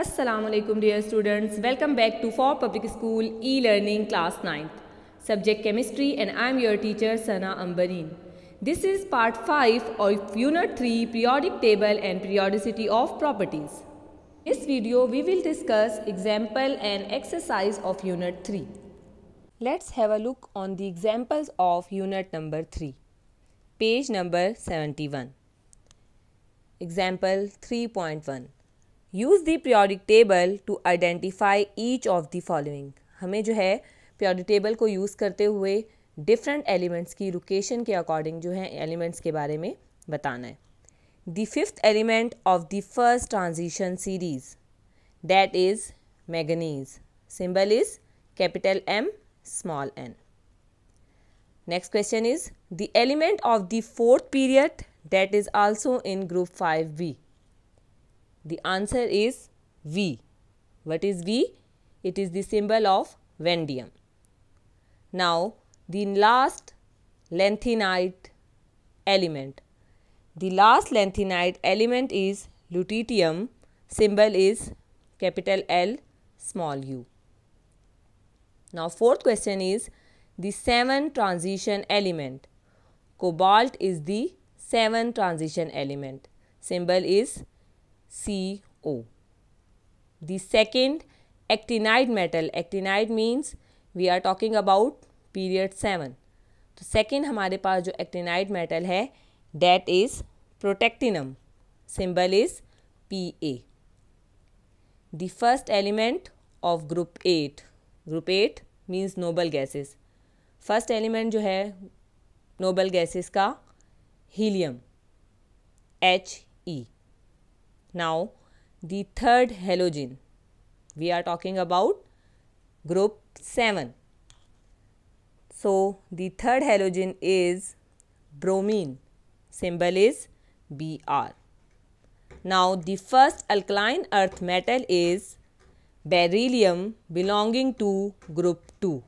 Assalamualaikum dear students, welcome back to For Public School e-learning class 9th, subject chemistry, and I am your teacher Sana Ambareen. This is part 5 of unit 3 periodic table and periodicity of properties. In this video we will discuss example and exercise of unit 3. Let's have a look on the examples of unit number 3. Page number 71. Example 3.1. Use the periodic table to identify each of the following. हमें जो है periodic table को use करते हुए different elements की location के according जो है एलिमेंट्स के बारे में बताना है. The fifth element of the first transition series that is manganese. Symbol is capital M small n. Next question is the element of the fourth period that is also in group 5B. The answer is V. What is V? It is the symbol of vanadium. Now, the last lanthanide element. The last lanthanide element is lutetium. Symbol is capital L small u. Now, fourth question is the 7th transition element. Cobalt is the 7th transition element. Symbol is CO. The second actinide metal. Actinide means we are talking about period 7. तो second हमारे पास जो actinide metal है that is protactinium. Symbol is Pa. The first element of group 8. Group 8 means noble gases. First element जो है noble gases का helium He. Now, the third halogen, we are talking about group 7. So, the third halogen is bromine. Symbol is Br. Now, the first alkaline earth metal is beryllium belonging to group 2,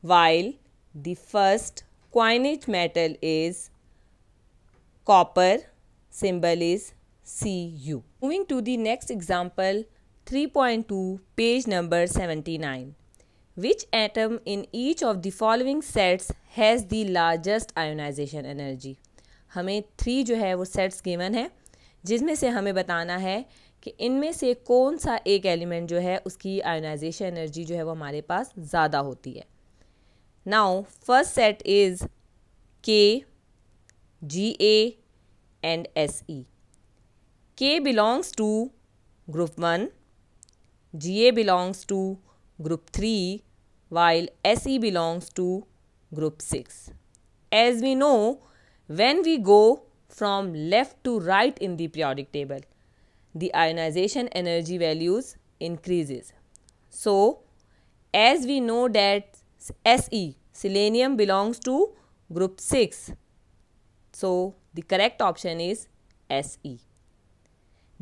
while the first coinage metal is copper. Symbol is Cu. Moving to the next example 3.2, page number 79. Which atom in each of the following sets has the largest ionization energy? हमें 3 जो है वो sets given है जिसमें से हमें बताना है कि इनमें से कौन सा एक एलिमेंट जो है उसकी आयोनाइजेशन एनर्जी जो है वो हमारे पास ज़्यादा होती है. Now first set is K, Ga and Se. K belongs to group 1, Ga belongs to group 3, while Se belongs to group 6. As we know, when we go from left to right in the periodic table, the ionization energy values increases. So, as we know that Se, selenium belongs to group 6, so the correct option is Se.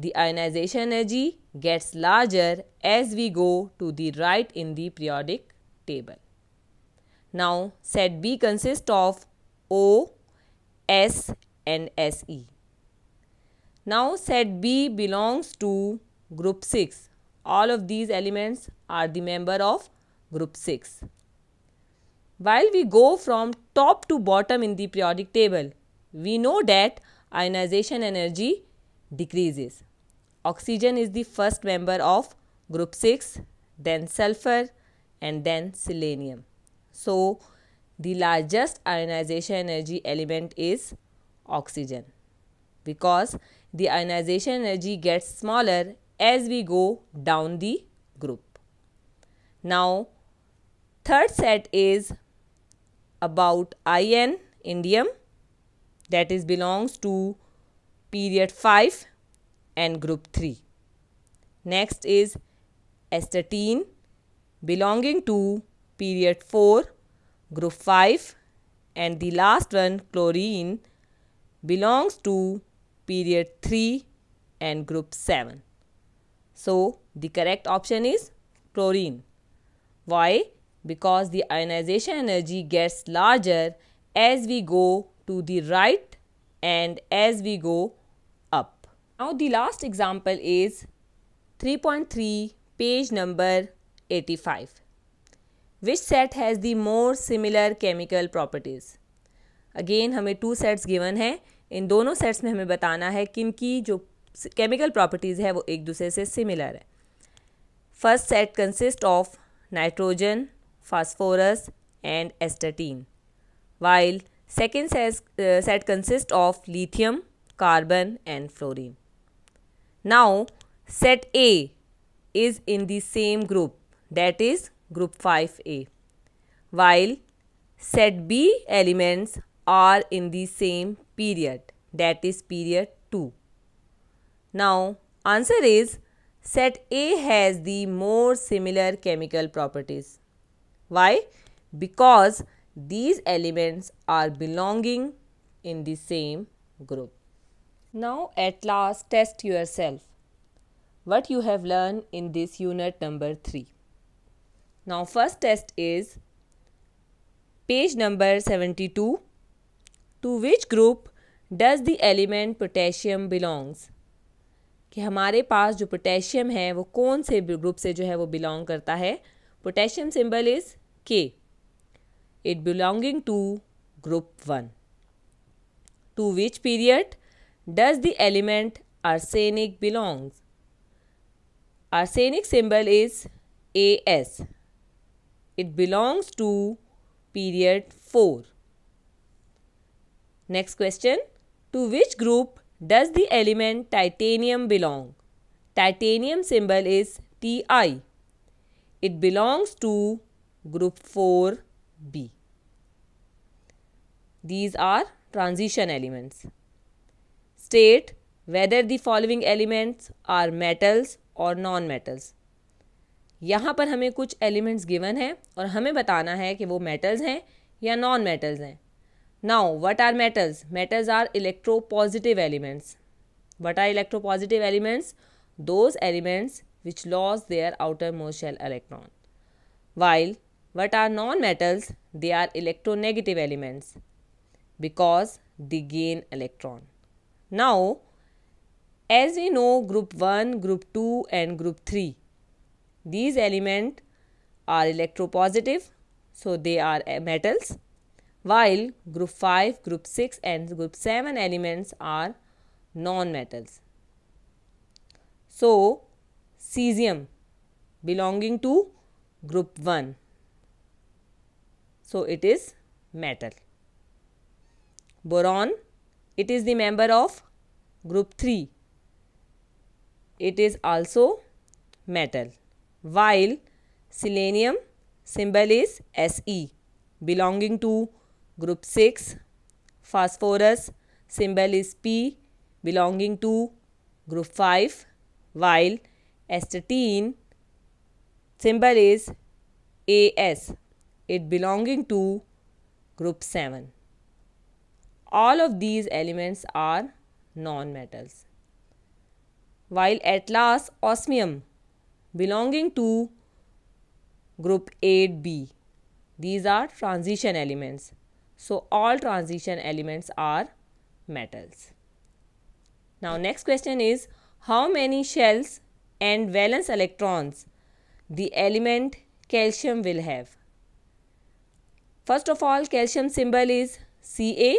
The ionization energy gets larger as we go to the right in the periodic table. Now, set B consists of O, S and Se. Now, set B belongs to group 6. All of these elements are the member of group 6. While we go from top to bottom in the periodic table, we know that ionization energy decreases. Oxygen is the first member of group 6, then sulfur and then selenium. So, the largest ionization energy element is oxygen because the ionization energy gets smaller as we go down the group. Now, third set is about In, indium, that is belongs to period 5 and group 3. Next is astatine belonging to period 4, group 5, and the last one chlorine belongs to period 3 and group 7. So, the correct option is chlorine. Why? Because the ionization energy gets larger as we go to the right and as we go up. Now the last example is 3.3 page number 85. Which set has the more similar chemical properties? Again हमें 2 sets given है. इन दोनों sets में हमें बताना है किनकी जो chemical properties है वो एक दूसरे से similar है. First set consists of nitrogen, phosphorus and astatine, while second set consists of lithium, carbon and fluorine. Now set A is in the same group, that is group 5A, while set B elements are in the same period, that is period 2. Now answer is set A has the more similar chemical properties. Why? Because these elements are belonging in the same group. Now at last test yourself what you have learned in this unit number 3. Now first test is page number 72. To which group does the element potassium belongs? कि हमारे पास जो potassium है वो कौन से group से जो है वो बिलोंग करता है. Potassium symbol is K. It belonging to group 1. To which period does the element arsenic belongs? Arsenic symbol is As. It belongs to period 4. Next question. To which group does the element titanium belong? Titanium symbol is Ti. It belongs to group 4B. These are transition elements. State whether the following elements are metals or non-metals. यहाँ पर हमें कुछ elements given हैं और हमें बताना है कि वो metals हैं या non-metals हैं. Now what are metals? Metals are electropositive elements. What are electropositive elements? Those elements which lose their outermost shell electron. While what are non-metals? They are electronegative elements because they gain electron. Now as we know group 1, group 2 and group 3, these elements are electropositive, so they are metals, while group 5, group 6 and group 7 elements are non-metals. So cesium belonging to group 1, so it is metal. Boron, it is the member of group 3, it is also metal, while selenium symbol is Se, belonging to group 6. Phosphorus symbol is P, belonging to group 5, while astatine symbol is As, it belonging to group 7. All of these elements are non-metals. While at last osmium belonging to group 8B, these are transition elements. So all transition elements are metals. Now next question is how many shells and valence electrons the element calcium will have? First of all, calcium symbol is Ca.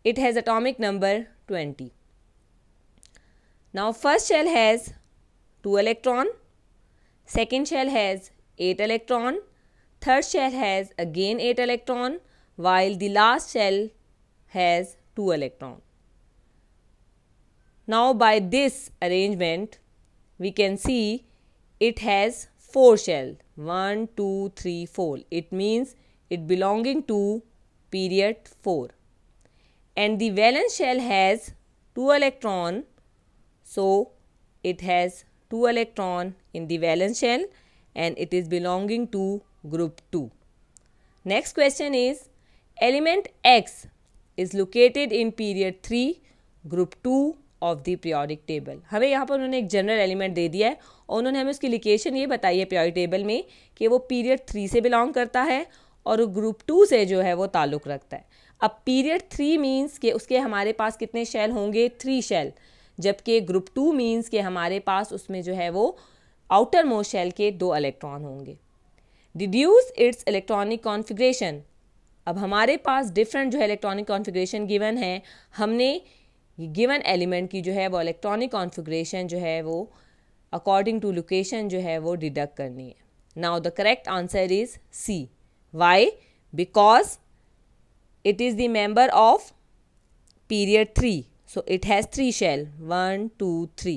It has atomic number 20. Now first shell has 2 electron, second shell has 8 electron, third shell has again 8 electron, while the last shell has 2 electron. Now by this arrangement we can see it has 4 shells, 1, 2, 3, 4. It means it belonging to period 4. And the valence shell has 2 electron, so it has 2 electron in the valence shell and it is belonging to group 2. Next question is element X is located in period 3 group 2 of the periodic table. हमें यहाँ पर उन्होंने एक general element दे दिया है और उन्होंने हमें उसकी लोकेशन ये बताई है periodic टेबल में कि वो पीरियड 3 से बिलोंग करता है और ग्रुप 2 से जो है वो ताल्लुक़ रखता है. अब पीरियड 3 मीन्स कि उसके हमारे पास कितने शेल होंगे? 3 शेल. जबकि ग्रुप 2 मीन्स कि हमारे पास उसमें जो है वो आउटर मोस्ट शेल के 2 इलेक्ट्रॉन होंगे। Deduce it's electronic configuration. अब हमारे पास डिफरेंट जो है इलेक्ट्रॉनिक कॉन्फ़िगरेशन गिवन है, हमने गिवन एलिमेंट की जो है वो इलेक्ट्रॉनिक कॉन्फ़िगरेशन जो है वो अकॉर्डिंग टू लोकेशन जो है वो डिडक्ट करनी है। Now the correct answer is C. Why? Because it is the member of period 3, so it has 3 shell, 1 2 3,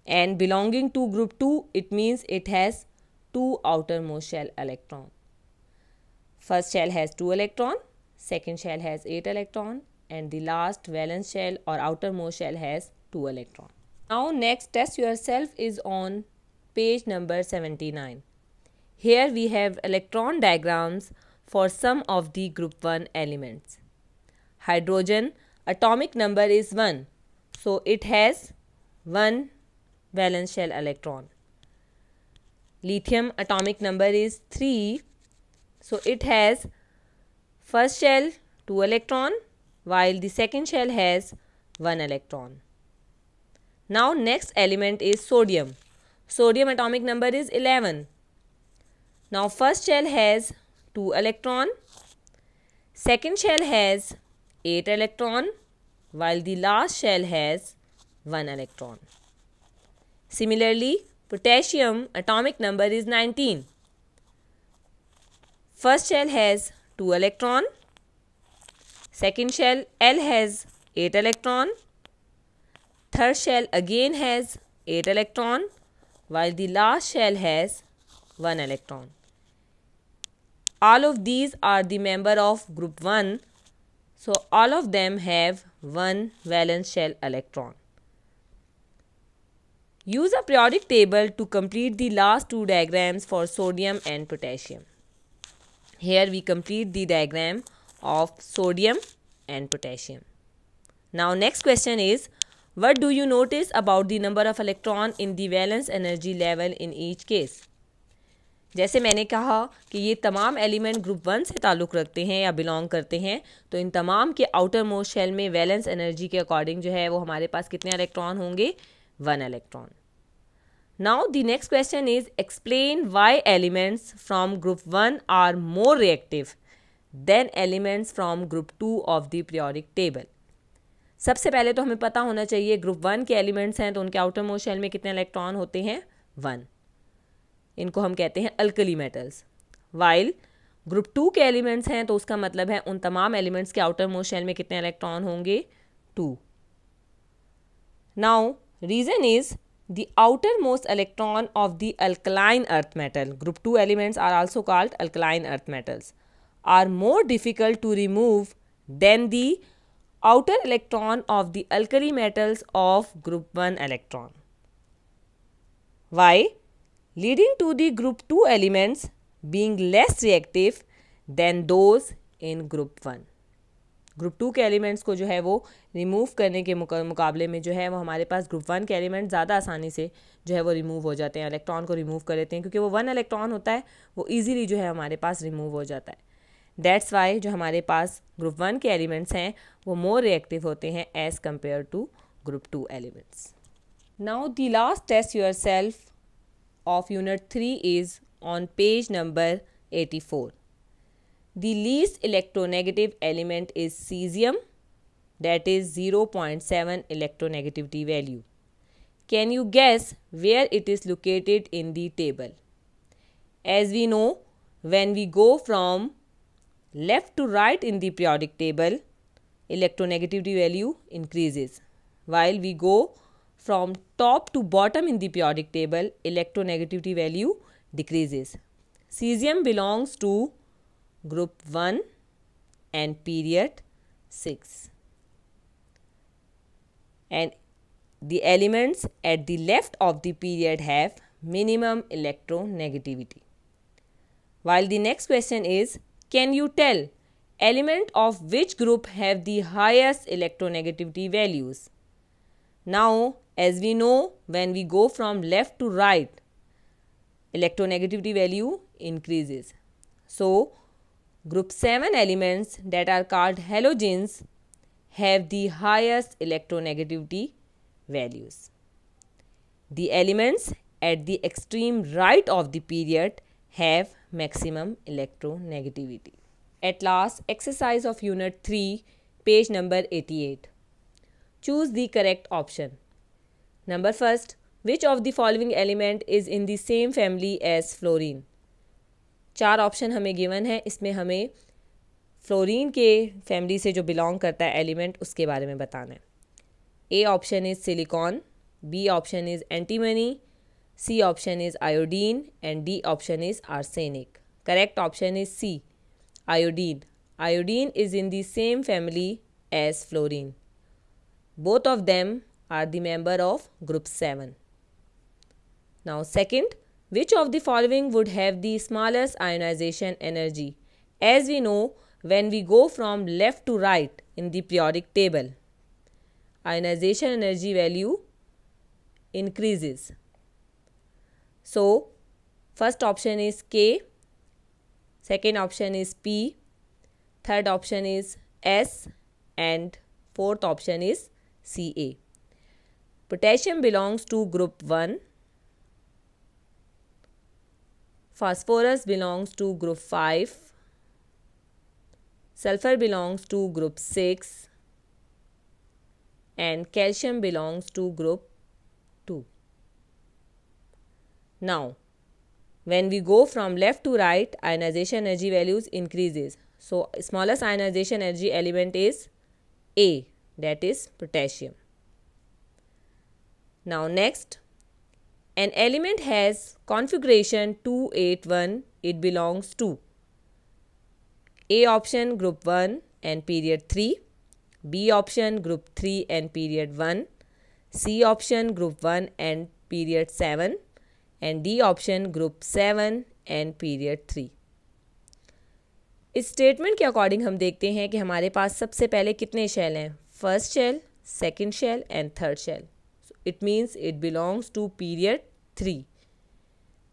and belonging to group 2 it means it has 2 outermost shell electron. First shell has 2 electron, second shell has 8 electron, and the last valence shell or outermost shell has 2 electron. Now next test yourself is on page number 79. Here we have electron diagrams for some of the group 1 elements. Hydrogen atomic number is 1, so it has 1 valence shell electron. Lithium atomic number is 3, so it has first shell 2 electron while the second shell has 1 electron. Now next element is sodium. Sodium atomic number is 11. Now first shell has 2 electron, second shell has 8 electron while the last shell has 1 electron. Similarly, potassium atomic number is 19. First shell has 2 electron, second shell L has 8 electron, third shell again has 8 electron while the last shell has 1 electron. All of these are the member of group 1, so all of them have 1 valence shell electron. Use a periodic table to complete the last 2 diagrams for sodium and potassium. Here we complete the diagram of sodium and potassium. Now next question is, what do you notice about the number of electron in the valence energy level in each case? जैसे मैंने कहा कि ये तमाम element group 1 से ताल्लुक़ रखते हैं या बिलोंग करते हैं, तो इन तमाम के आउटर मोस्ट शेल में वैलेंस एनर्जी के अकॉर्डिंग जो है वो हमारे पास कितने इलेक्ट्रॉन होंगे? 1 electron. Now the next question is explain why elements from group 1 are more reactive than elements from group 2 of the periodic table. सबसे पहले तो हमें पता होना चाहिए ग्रुप 1 के एलिमेंट्स हैं तो उनके आउटर मोस्ट शेल में कितने इलेक्ट्रॉन होते हैं? 1. इनको हम कहते हैं अल्कली मेटल्स. वाइल ग्रुप 2 के एलिमेंट्स हैं तो उसका मतलब है उन तमाम एलिमेंट्स के आउटर मोस्ट शेल में कितने इलेक्ट्रॉन होंगे? 2. Now reason is the outermost electron of the alkaline earth metal, group 2 elements are also called alkaline earth metals, are more difficult to remove than the outer electron of the alkali metals of group 1 electron. Why? Leading to the group 2 elements being less reactive than those in group 1. Group 2 के elements को जो है वो remove करने के मुकाबले में जो है वो हमारे पास ग्रुप 1 के एलिमेंट ज़्यादा आसानी से जो है वो रिमूव हो जाते हैं, इलेक्ट्रॉन को रिमूव कर देते हैं क्योंकि वो 1 इलेक्ट्रॉन होता है, वो ईजीली जो है हमारे पास रिमूव हो जाता है. दैट्स वाई जो हमारे पास ग्रुप 1 के एलिमेंट्स हैं वो मोर रिएक्टिव होते हैं as compare to group 2 elements. Now the last test yourself of unit 3 is on page number 84. The least electronegative element is cesium, that is 0.7 electronegativity value. Can you guess where it is located in the table? As we know, when we go from left to right in the periodic table, electronegativity value increases, while we go from top to bottom in the periodic table, electronegativity value decreases. Cesium belongs to group 1 and period 6. And the elements at the left of the period have minimum electronegativity. While the next question is, can you tell element of which group have the highest electronegativity values? Now, as we know, when we go from left to right, electronegativity value increases. So, group 7 elements that are called halogens have the highest electronegativity values. The elements at the extreme right of the period have maximum electronegativity. At last, exercise of unit 3, page number 88. Choose the correct option. Number first, which of the following element is in the same family as fluorine? 4 option हमें given है, इसमें हमें fluorine के family से जो belong करता है element उसके बारे में बताना है. A option is silicon, B option is antimony, C option is iodine and D option is arsenic. Correct option is C, iodine. Iodine is in the same family as fluorine. Both of them are the member of group 7. Now second, which of the following would have the smallest ionization energy? As we know, when we go from left to right in the periodic table, ionization energy value increases. So first option is K, second option is P, third option is S and fourth option is Ca. Potassium belongs to group 1, phosphorus belongs to group 5, sulfur belongs to group 6 and calcium belongs to group 2. Now when we go from left to right, ionization energy values increases. So smallest ionization energy element is A, that is potassium. Now next, an element has configuration 281, it belongs to A option group 1 and period 3, B option group 3 and period 1, C option group 1 and period 7 and D option group 7 and period 3. इस statement के according हम देखते हैं कि हमारे पास सबसे पहले कितने शेल हैं. First shell, second shell and third shell. It means it belongs to period 3.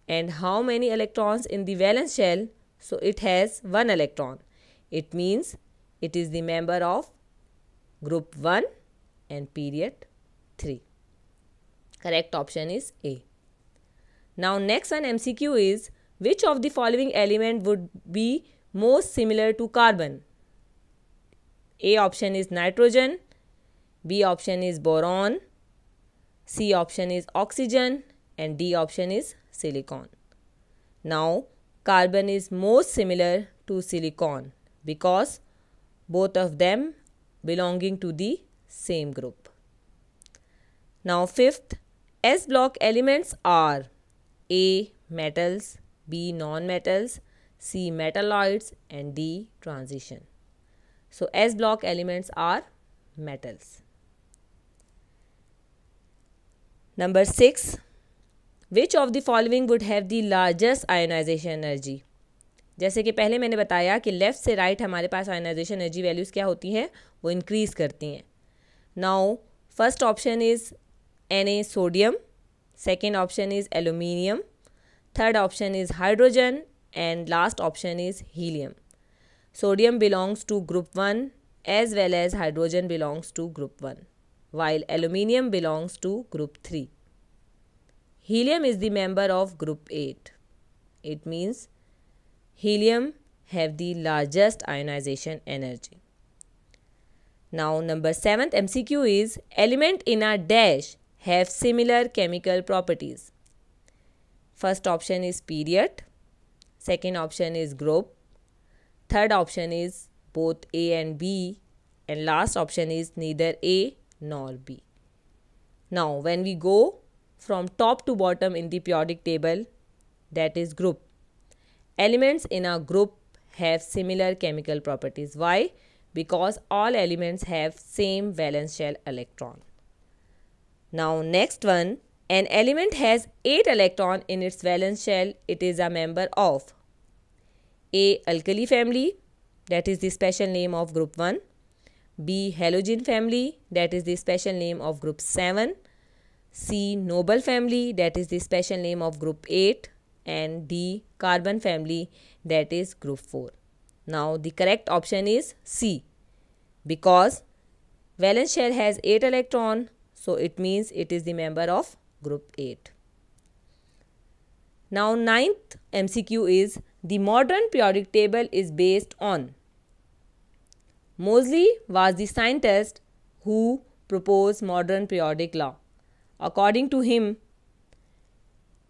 And how many electrons in the valence shell? So it has 1 electron. It means it is the member of group 1 and period 3. Correct option is A. Now next one MCQ is, which of the following element would be most similar to carbon? A option is nitrogen, B option is boron, C option is oxygen and D option is silicon. Now carbon is most similar to silicon because both of them belonging to the same group. Now fifth, S block elements are A metals, B non-metals, C metalloids and D transition. So S block elements are metals. Number 6, which of the following would have the largest ionization energy? जैसे कि पहले मैंने बताया कि left से right हमारे पास ionization energy values क्या होती हैं, वो इंक्रीज़ करती हैं. Now first option is Na sodium, second option is aluminium, third option is hydrogen and last option is helium. Sodium belongs to group 1 as well as hydrogen belongs to group 1 while aluminium belongs to group 3. Helium is the member of group 8. It means helium have the largest ionization energy. Now number 7th MCQ is, element in a dash have similar chemical properties. First option is period, second option is group, third option is both A and B and last option is neither A nor B. Now when we go from top to bottom in the periodic table, that is group, elements in a group have similar chemical properties. Why? Because all elements have same valence shell electron. Now next one, an element has 8 electron in its valence shell. It is a member of A alkali family, that is the special name of group 1, B halogen family, that is the special name of group 7, C noble family, that is the special name of group 8 and D carbon family, that is group 4. Now the correct option is C because valence shell has 8 electron. So it means it is the member of group 8. Now ninth MCQ is the modern periodic table is based on. Moseley was the scientist who proposed modern periodic law. According to him,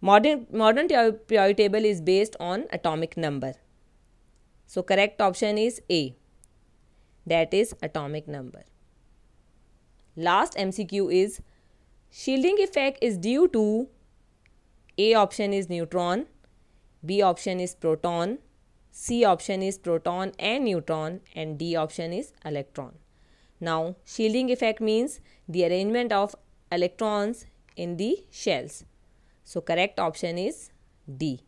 modern periodic table is based on atomic number. So correct option is A, that is atomic number. Last MCQ is shielding effect is due to. A option is neutron, B option is proton, C option is proton and neutron, and D option is electron. Now shielding effect means the arrangement of electrons in the shells. So correct option is D,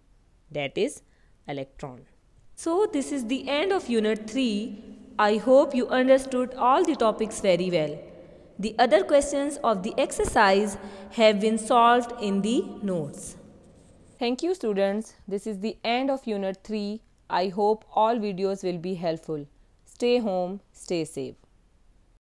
that is electron. So this is the end of unit 3. I hope you understood all the topics very well. The other questions of the exercise have been solved in the notes. Thank you students. This is the end of unit 3. I hope all videos will be helpful. Stay home, stay safe.